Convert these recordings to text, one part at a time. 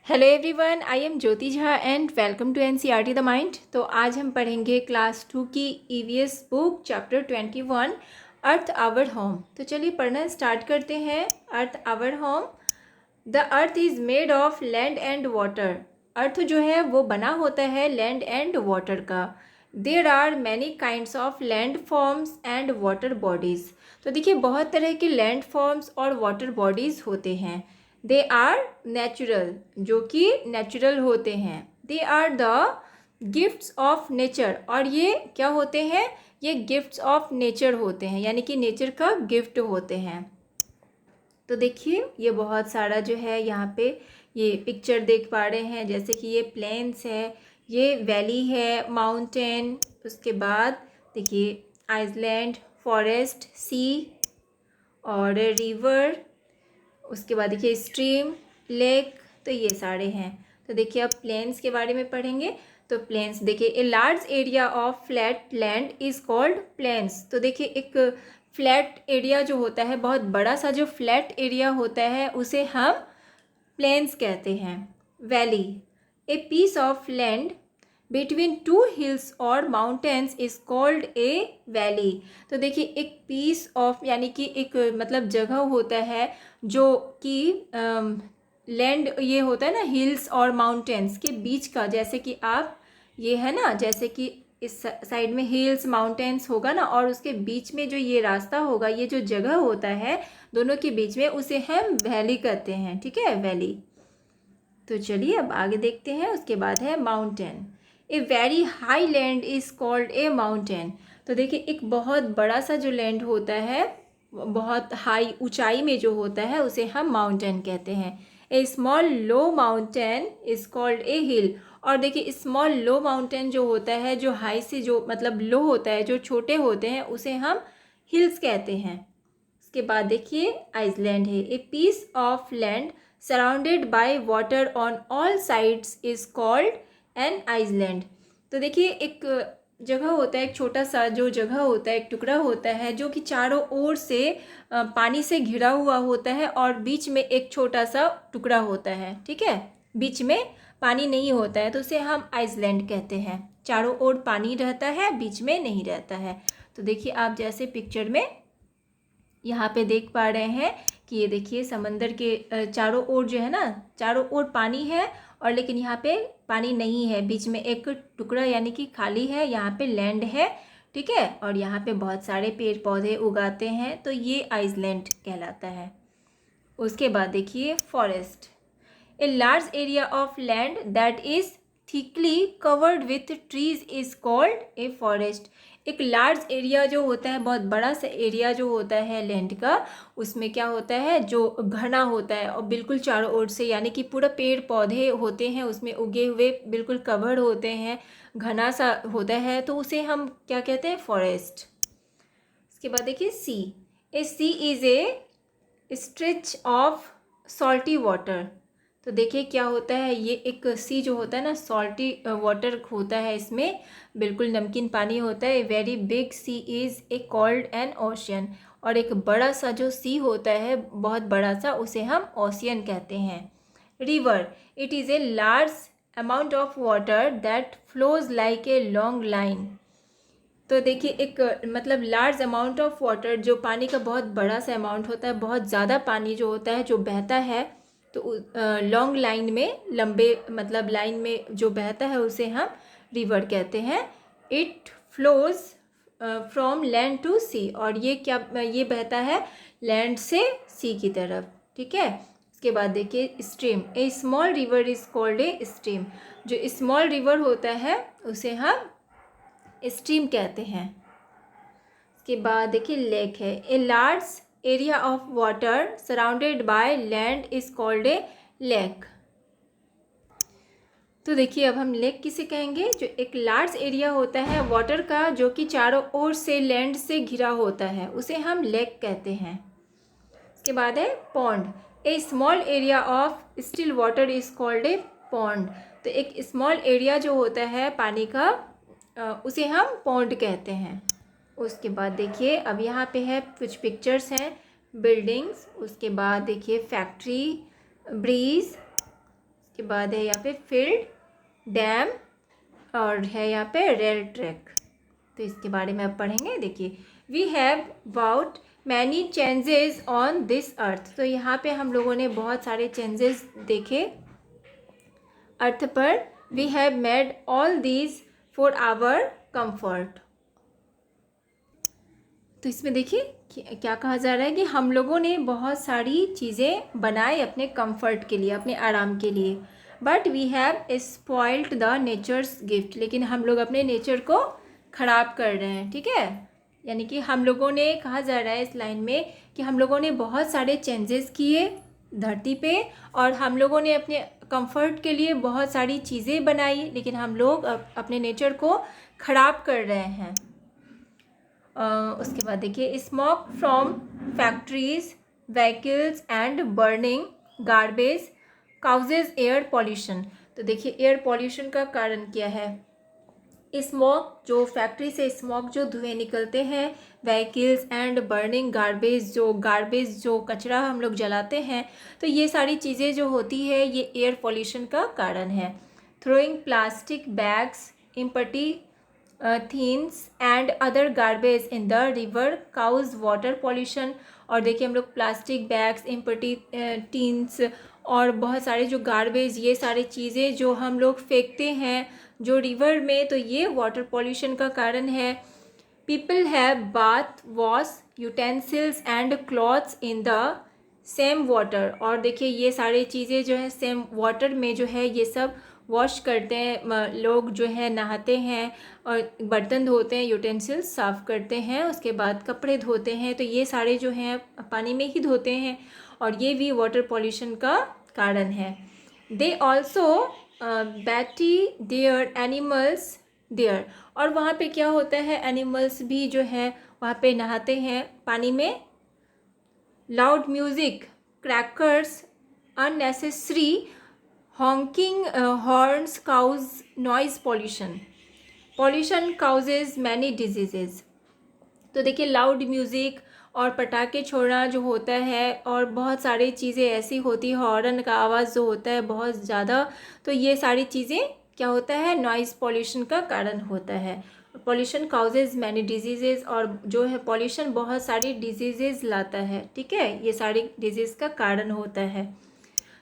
Hello everyone, I am Jyoti Jha and welcome to NCERT the mind. तो आज हम पढ़ेंगे क्लास 2 की EVS book chapter 21 earth our home. तो चलिए पढ़ना स्टार्ट करते हैं। Earth our home. The earth is made of land and water. Earth जो है वो बना होता है लैंड एंड वाटर का। There are many kinds of land forms and water bodies. तो देखिए बहुत तरह के लैंड फॉर्म्स और वाटर बॉडीज़ होते हैं। दे आर नेचुरल, जो कि नेचुरल होते हैं। They are the gifts of nature, और ये क्या होते हैं? ये गिफ्ट्स ऑफ नेचर होते हैं, यानी कि नेचर का गिफ्ट होते हैं। तो देखिए ये बहुत सारा जो है यहाँ पे ये पिक्चर देख पा रहे हैं, जैसे कि ये प्लेन्स है, ये वैली है, माउंटेन, उसके बाद देखिए आइसलैंड, फॉरेस्ट, सी और रिवर, उसके बाद देखिए स्ट्रीम, लेक। तो ये सारे हैं। तो देखिए अब प्लेन्स के बारे में पढ़ेंगे। तो प्लेन्स देखिए, a large area of flat land is called plains. तो देखिए एक फ्लैट एरिया जो होता है, बहुत बड़ा सा जो फ्लैट एरिया होता है, उसे हम प्लेन्स कहते हैं। Valley, a piece of land between two hills और mountains is called a valley. तो देखिए एक पीस ऑफ यानी कि एक मतलब जगह होता है जो कि लैंड ये होता है ना, हिल्स और माउंटेन्स के बीच का। जैसे कि आप ये है ना, जैसे कि इस साइड में हिल्स माउंटेन्स होगा ना, और उसके बीच में जो ये रास्ता होगा, ये जो जगह होता है दोनों के बीच में, उसे हम वैली कहते हैं। ठीक है, वैली। तो चलिए अब आगे देखते हैं। उसके बाद है mountain. A very high land is called A mountain. तो देखिए एक बहुत बड़ा सा जो लैंड होता है, बहुत हाई ऊंचाई में जो होता है, उसे हम माउंटेन कहते हैं। A small low mountain is called a hill. और देखिए स्मॉल लो माउंटेन जो होता है, जो हाई से जो मतलब लो होता है, जो छोटे होते हैं, उसे हम हिल्स कहते हैं। उसके बाद देखिए आइसलैंड है। A piece of land surrounded by water on all sides is called an island. तो देखिए एक जगह होता है, एक छोटा सा जो जगह होता है, एक टुकड़ा होता है जो कि चारों ओर से पानी से घिरा हुआ होता है, और बीच में एक छोटा सा टुकड़ा होता है। ठीक है, बीच में पानी नहीं होता है, तो उसे हम आइसलैंड कहते हैं। चारों ओर पानी रहता है, बीच में नहीं रहता है। तो देखिए आप जैसे पिक्चर में यहाँ पे देख पा रहे हैं कि ये देखिए समंदर के चारों ओर जो है ना, चारों ओर पानी है, और लेकिन यहाँ पे पानी नहीं है, बीच में एक टुकड़ा यानी कि खाली है, यहाँ पे लैंड है। ठीक है, और यहाँ पे बहुत सारे पेड़ पौधे उगाते हैं, तो ये आइसलैंड कहलाता है। उसके बाद देखिए forest. A large area of land that is thickly covered with trees is called a forest. एक लार्ज एरिया जो होता है, बहुत बड़ा सा एरिया जो होता है लैंड का, उसमें क्या होता है, जो घना होता है और बिल्कुल चारों ओर से, यानी कि पूरा पेड़ पौधे होते हैं उसमें उगे हुए, बिल्कुल कवर्ड होते हैं, घना सा होता है, तो उसे हम क्या कहते हैं? फॉरेस्ट। उसके बाद देखिए sea. A sea is a stretch of salty water. तो देखिए क्या होता है, ये एक सी जो होता है ना, सॉल्टी वाटर होता है, इसमें बिल्कुल नमकीन पानी होता है। Very big sea is a called an ocean. और एक बड़ा सा जो सी होता है, बहुत बड़ा सा, उसे हम ओशियन कहते हैं। River, it is a large amount of water that flows like a long line. तो देखिए एक मतलब लार्ज अमाउंट ऑफ वाटर, जो पानी का बहुत बड़ा सा अमाउंट होता है, बहुत ज़्यादा पानी जो होता है जो बहता है, तो लॉन्ग लाइन में, लंबे मतलब लाइन में जो बहता है, उसे हम रिवर कहते हैं। It flows from land to sea. और ये क्या, ये बहता है लैंड से सी की तरफ। ठीक है, उसके बाद देखिए stream. A small river is called a stream. जो स्मॉल रिवर होता है उसे हम स्ट्रीम कहते हैं। उसके बाद देखिए लेक है। A large area of water surrounded by land is called A lake. तो देखिए अब हम लेक किसे कहेंगे? जो एक लार्ज एरिया होता है वाटर का, जो कि चारों ओर से लैंड से घिरा होता है, उसे हम लेक कहते हैं। उसके बाद है pond. A small area of still water is called A pond. तो एक स्मॉल एरिया जो होता है पानी का, उसे हम पॉन्ड कहते हैं। उसके बाद देखिए अब यहाँ पे है कुछ पिक्चर्स हैं, बिल्डिंग्स। उसके बाद देखिए फैक्ट्री, ब्रिज, के बाद है यहाँ पे फील्ड, डैम और है यहाँ पे रेल ट्रैक। तो इसके बारे में अब पढ़ेंगे। देखिए, we have about many changes on this earth. तो यहाँ पे हम लोगों ने बहुत सारे चेंजेस देखे अर्थ पर। We have made all these for our comfort. तो इसमें देखिए क्या कहा जा रहा है कि हम लोगों ने बहुत सारी चीज़ें बनाई अपने कंफर्ट के लिए, अपने आराम के लिए। But we have spoiled the nature's gift. लेकिन हम लोग अपने नेचर को ख़राब कर रहे हैं, ठीक है। यानी कि हम लोगों ने, कहा जा रहा है इस लाइन में कि हम लोगों ने बहुत सारे चेंजेस किए धरती पे और हम लोगों ने अपने कंफर्ट के लिए बहुत सारी चीज़ें बनाई, लेकिन हम लोग अपने नेचर को ख़राब कर रहे हैं। उसके बाद देखिए, smoke from factories, vehicles and burning garbage causes air pollution. तो देखिए, एयर पॉल्यूशन का कारण क्या है? स्मोक, जो फैक्ट्री से स्मोक जो धुएँ निकलते हैं, व्हीकल्स एंड बर्निंग गार्बेज, जो कचरा हम लोग जलाते हैं, तो ये सारी चीज़ें जो होती है ये एयर पॉल्यूशन का कारण है। Throwing plastic bags, empty tins and other garbage in the river cause water pollution. और देखिए, हम लोग प्लास्टिक बैग्स, इम्पटी टीन्स और बहुत सारे जो गार्बेज, ये सारी चीज़ें जो हम लोग फेंकते हैं जो रिवर में, तो ये वाटर पॉल्यूशन का कारण है। People have bath, wash utensils and clothes in the same water. और देखिए, ये सारी चीज़ें जो है सेम वाटर में जो है ये सब वॉश करते हैं, लोग जो है नहाते हैं और बर्तन धोते हैं, यूटेंसिल्स साफ़ करते हैं, उसके बाद कपड़े धोते हैं। तो ये सारे जो हैं पानी में ही धोते हैं और ये भी वाटर पॉल्यूशन का कारण है। They also bathe their animals there. और वहाँ पे क्या होता है, एनिमल्स भी जो है वहाँ पे नहाते हैं पानी में। Loud music, crackers, unnecessary honking horns cause noise pollution causes many diseases। तो देखिए, लाउड म्यूज़िक और पटाखे छोड़ना जो होता है और बहुत सारी चीज़ें ऐसी होती है, हॉर्न का आवाज़ जो होता है बहुत ज़्यादा, तो ये सारी चीज़ें क्या होता है, नॉइज़ पॉल्यूशन का कारण होता है। पॉल्यूशन काउजेज मैनी डिजीज़ेज, और जो है पॉल्यूशन बहुत सारी डिजीज़ेज लाता है, ठीक है, ये सारी डिजीज़ का कारण होता है।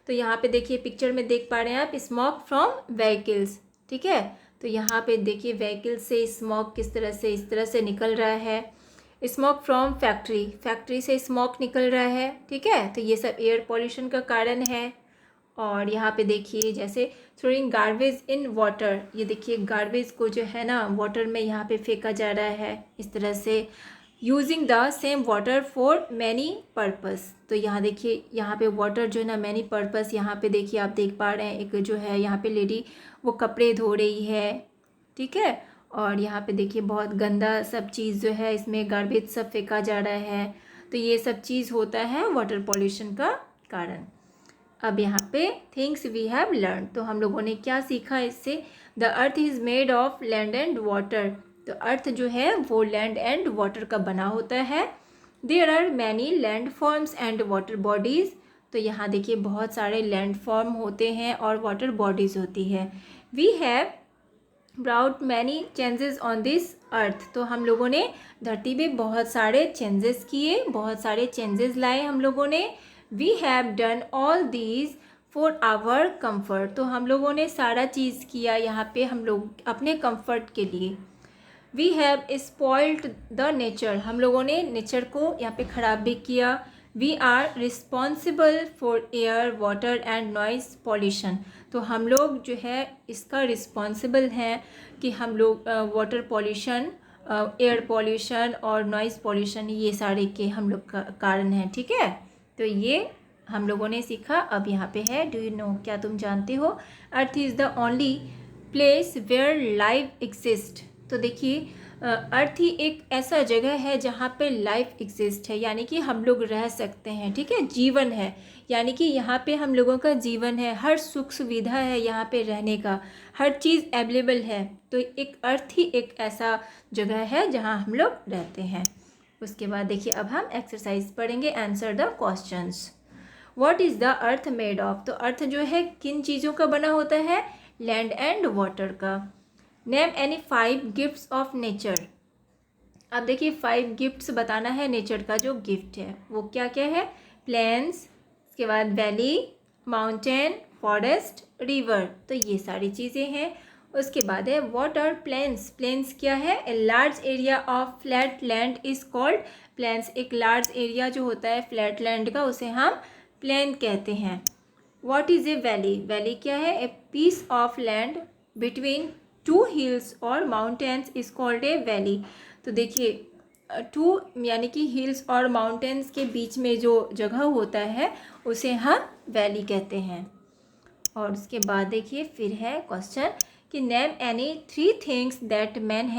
तो यहाँ पे देखिए, पिक्चर में देख पा रहे हैं आप, स्मोक फ्रॉम व्हीकल्स, ठीक है। तो यहाँ पे देखिए, व्हीकल से स्मोक किस तरह से, इस तरह से निकल रहा है। स्मोक फ्रॉम फैक्ट्री से स्मोक निकल रहा है, ठीक है। तो ये सब एयर पॉल्यूशन का कारण है। और यहाँ पे देखिए, जैसे थ्रोइंग गार्बेज इन वाटर, ये देखिए गार्बेज को जो है ना वाटर में यहाँ पे फेंका जा रहा है इस तरह से। Using the same water for many purpose. तो यहाँ देखिए, यहाँ पे वाटर जो है ना मैनी पर्पस, यहाँ पे देखिए आप देख पा रहे हैं एक जो है यहाँ पे लेडी वो कपड़े धो रही है, ठीक है। और यहाँ पे देखिए बहुत गंदा सब चीज़ जो है इसमें गार्बेज सब फेंका जा रहा है। तो ये सब चीज़ होता है वाटर पॉल्यूशन का कारण। अब यहाँ पे थिंग्स वी हैव लर्न, तो हम लोगों ने क्या सीखा इससे? The earth is made of land and water. तो अर्थ जो है वो लैंड एंड वाटर का बना होता है। There are many land forms and water bodies. तो यहाँ देखिए बहुत सारे लैंड फॉर्म होते हैं और वाटर बॉडीज़ होती है। We have brought many changes on this earth. तो हम लोगों ने धरती पे बहुत सारे चेंजेस किए, बहुत सारे चेंजेस लाए हम लोगों ने। We have done all these for our comfort. तो हम लोगों ने सारा चीज़ किया यहाँ पे हम लोग अपने कंफर्ट के लिए। We have spoiled the nature. हम लोगों ने नेचर को यहाँ पे ख़राब भी किया। We are responsible for air, water and noise pollution. तो हम लोग जो है इसका रिस्पॉन्सिबल हैं कि हम लोग वाटर पॉल्यूशन, एयर पॉल्यूशन और नॉइज़ पॉल्यूशन, ये सारे के हम लोग का कारण हैं, ठीक है। तो ये हम लोगों ने सीखा। अब यहाँ पे है, डू यू नो, क्या तुम जानते हो? Earth is the only place where life exist. तो देखिए, अर्थ ही एक ऐसा जगह है जहाँ पे लाइफ एग्जिस्ट है, यानी कि हम लोग रह सकते हैं, ठीक है, जीवन है, यानी कि यहाँ पे हम लोगों का जीवन है, हर सुख सुविधा है यहाँ पे रहने का, हर चीज़ अवेलेबल है। तो एक अर्थ ही एक ऐसा जगह है जहाँ हम लोग रहते हैं। उसके बाद देखिए, अब हम एक्सरसाइज पढ़ेंगे, answer the questions. What is the earth made of, तो अर्थ जो है किन चीज़ों का बना होता है, लैंड एंड वाटर का। Name any 5 gifts of nature, अब देखिए 5 गिफ्ट्स बताना है नेचर का जो गिफ्ट है वो क्या क्या है, प्लेन्स, उसके बाद वैली, माउंटेन, फॉरेस्ट, रिवर, तो ये सारी चीज़ें हैं। उसके बाद है व्हाट आर प्लेन्स, प्लेन्स क्या है, a large area of flat land is called plains, एक लार्ज एरिया जो होता है फ्लैट लैंड का उसे हम प्लेन कहते हैं। What is a valley, valley क्या है, a piece of land between 2 hills और mountains is called a valley, तो देखिए 2 यानी कि हिल्स और माउंटेन्स के बीच में जो जगह होता है उसे हम वैली कहते हैं। और उसके बाद देखिए फिर है क्वेश्चन कि name any 3 things that man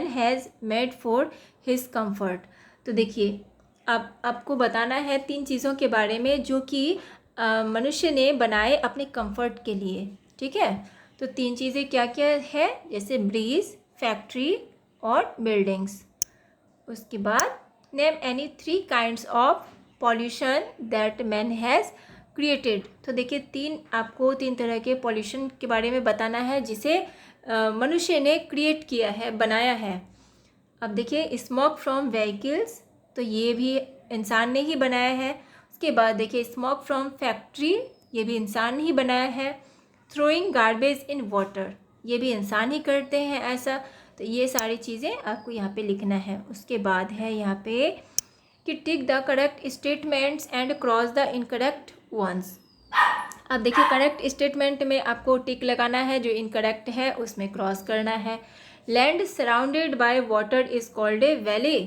has made for his comfort, तो देखिए आपको बताना है 3 चीज़ों के बारे में जो कि मनुष्य ने बनाए अपने कंफर्ट के लिए, ठीक है। तो 3 चीज़ें क्या क्या है, जैसे ब्रीज, फैक्ट्री और बिल्डिंग्स। उसके बाद name any 3 kinds of pollution that man has created, तो देखिए आपको 3 तरह के पॉल्यूशन के बारे में बताना है जिसे मनुष्य ने क्रिएट किया है, बनाया है। अब देखिए स्मोक फ्रॉम व्हीकल्स, तो ये भी इंसान ने ही बनाया है। उसके बाद देखिए स्मोक फ्रॉम फैक्ट्री, ये भी इंसान ने ही बनाया है। थ्रोइंग गार्बेज इन वाटर, ये भी इंसान ही करते हैं ऐसा, तो ये सारी चीज़ें आपको यहाँ पे लिखना है। उसके बाद है यहाँ पे कि tick the correct statements and cross the incorrect ones, अब देखिए करेक्ट स्टेटमेंट में आपको टिक लगाना है, जो इनकरेक्ट है उसमें क्रॉस करना है। Land surrounded by water is called a valley,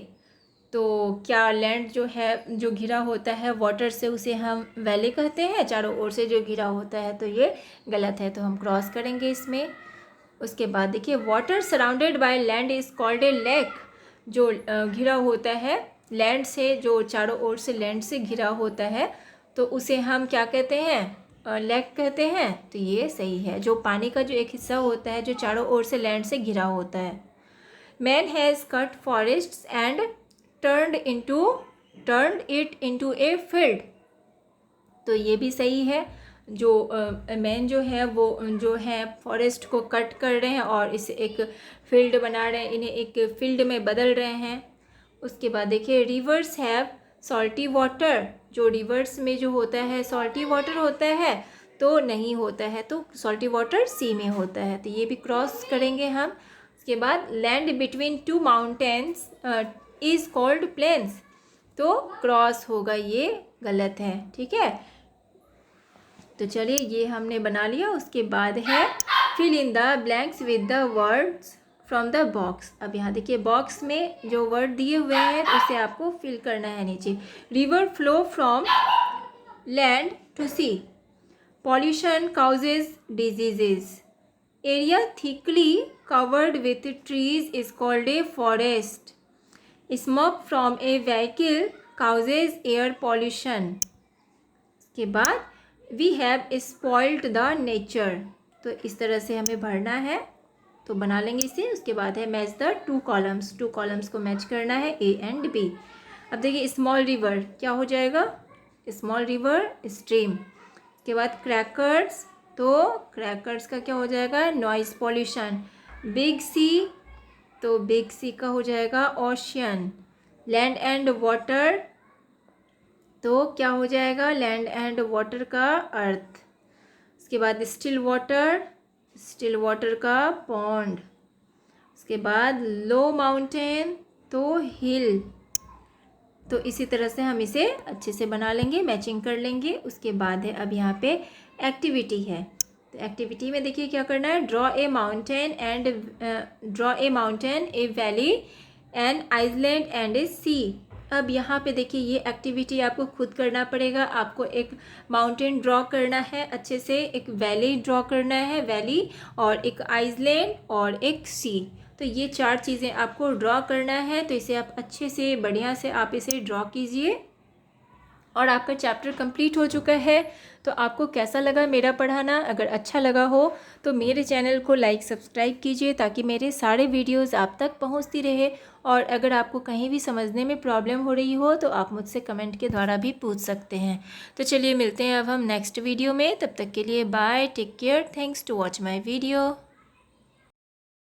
तो क्या लैंड जो है जो घिरा होता है वाटर से उसे हम वैली कहते हैं, चारों ओर से जो घिरा होता है, तो ये गलत है, तो हम क्रॉस करेंगे इसमें। उसके बाद देखिए water surrounded by land is called a lake, जो घिरा होता है लैंड से, जो चारों ओर से लैंड से घिरा होता है तो उसे हम क्या कहते हैं, लेक कहते हैं, तो ये सही है, जो पानी का जो एक हिस्सा होता है जो चारों ओर से लैंड से घिरा होता है। Man has cut forests and turned it into a field, तो ये भी सही है, जो मैन जो है वो जो है फॉरेस्ट को कट कर रहे हैं और इसे एक फील्ड बना रहे हैं, इन्हें एक फील्ड में बदल रहे हैं। उसके बाद देखिए रिवर्स हैव सॉल्टी वाटर, जो रिवर्स में जो होता है सॉल्टी वाटर होता है तो नहीं होता है, तो सॉल्टी वाटर सी में होता है, तो ये भी क्रॉस करेंगे हम। उसके बाद land between 2 mountains is called plains, तो क्रॉस होगा, ये गलत है, ठीक है। तो चलिए ये हमने बना लिया। उसके बाद है fill in the blanks with the words from the box, अब यहाँ देखिए बॉक्स में जो वर्ड दिए हुए हैं उसे आपको फिल करना है नीचे। River flow from land to sea, pollution causes diseases, area thickly covered with trees is called a forest, smoke from a vehicle causes air pollution. उसके बाद we have spoiled the nature, तो इस तरह से हमें भरना है, तो बना लेंगे इसे। उसके बाद है मैच द 2 कॉलम्स, 2 कॉलम्स को मैच करना है ए एंड बी। अब देखिए स्मॉल रिवर क्या हो जाएगा, स्मॉल रिवर स्ट्रीम। उसके बाद क्रैकर्स, तो क्रैकर्स का क्या हो जाएगा, नॉइज़ पॉल्यूशन। बिग सी, तो बिग सी का हो जाएगा ओशियन। लैंड एंड वाटर, तो क्या हो जाएगा, लैंड एंड वाटर का अर्थ। उसके बाद स्टिल वाटर का पॉन्ड। उसके बाद लो माउंटेन, तो हिल, तो इसी तरह से हम इसे अच्छे से बना लेंगे, मैचिंग कर लेंगे। उसके बाद है अब यहाँ पे एक्टिविटी है, तो एक्टिविटी में देखिए क्या करना है, draw a mountain a valley an island and a sea. अब यहाँ पे देखिए ये एक्टिविटी आपको खुद करना पड़ेगा, आपको एक माउंटेन ड्रॉ करना है अच्छे से, एक वैली ड्रॉ करना है, वैली और एक आइसलैंड और एक सी, तो ये 4 चीज़ें आपको ड्रॉ करना है। तो इसे आप अच्छे से बढ़िया से आप इसे ड्रॉ कीजिए और आपका चैप्टर कंप्लीट हो चुका है। तो आपको कैसा लगा मेरा पढ़ाना? अगर अच्छा लगा हो तो मेरे चैनल को लाइक सब्सक्राइब कीजिए ताकि मेरे सारे वीडियोज़ आप तक पहुँचती रहे। और अगर आपको कहीं भी समझने में प्रॉब्लम हो रही हो तो आप मुझसे कमेंट के द्वारा भी पूछ सकते हैं। तो चलिए मिलते हैं अब हम नेक्स्ट वीडियो में। तब तक के लिए bye, take care, thanks to watch my video.